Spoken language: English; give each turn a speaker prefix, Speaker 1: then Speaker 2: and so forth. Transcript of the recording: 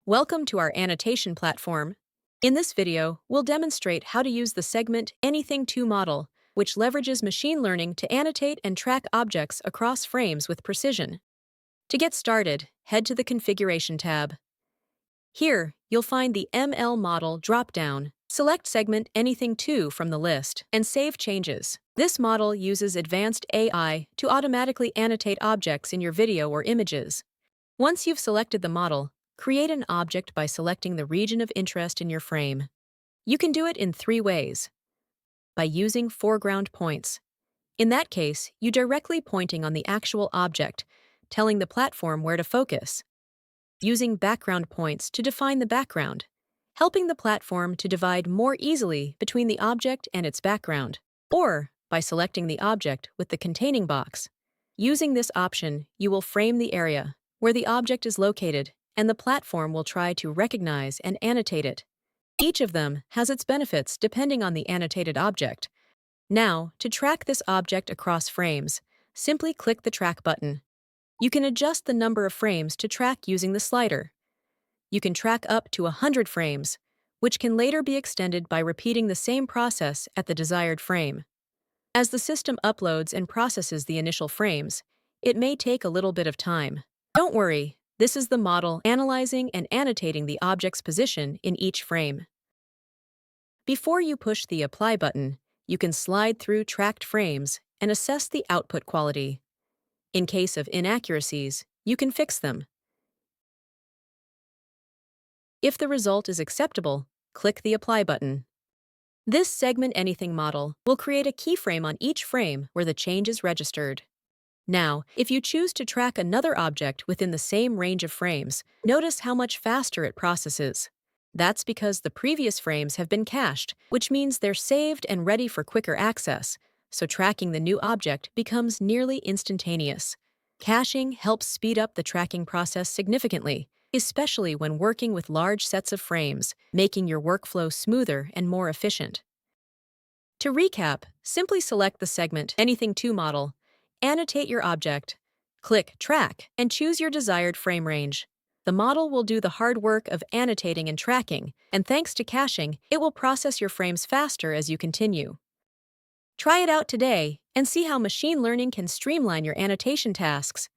Speaker 1: Welcome to our annotation platform. In this video, we'll demonstrate how to use the Segment Anything To model, which leverages machine learning to annotate and track objects across frames with precision. To get started, head to the Configuration tab. Here, you'll find the ML Model dropdown. Select Segment Anything To from the list and save changes. This model uses advanced AI to automatically annotate objects in your video or images. Once you've selected the model, create an object by selecting the region of interest in your frame. You can do it in 3 ways. By using foreground points. In that case, you directly pointing on the actual object, telling the platform where to focus. Using background points to define the background, helping the platform to divide more easily between the object and its background. Or by selecting the object with the containing box. Using this option, you will frame the area where the object is located, and the platform will try to recognize and annotate it. Each of them has its benefits depending on the annotated object. Now, to track this object across frames, simply click the Track button. You can adjust the number of frames to track using the slider. You can track up to 100 frames, which can later be extended by repeating the same process at the desired frame. As the system uploads and processes the initial frames, it may take a little bit of time. Don't worry. This is the model analyzing and annotating the object's position in each frame. Before you push the Apply button, you can slide through tracked frames and assess the output quality. In case of inaccuracies, you can fix them. If the result is acceptable, click the Apply button. This Segment Anything model will create a keyframe on each frame where the change is registered. Now, if you choose to track another object within the same range of frames, notice how much faster it processes. That's because the previous frames have been cached, which means they're saved and ready for quicker access, so tracking the new object becomes nearly instantaneous. Caching helps speed up the tracking process significantly, especially when working with large sets of frames, making your workflow smoother and more efficient. To recap, simply select the Segment Anything To model, annotate your object, click Track, and choose your desired frame range. The model will do the hard work of annotating and tracking, and thanks to caching, it will process your frames faster as you continue. Try it out today and see how machine learning can streamline your annotation tasks.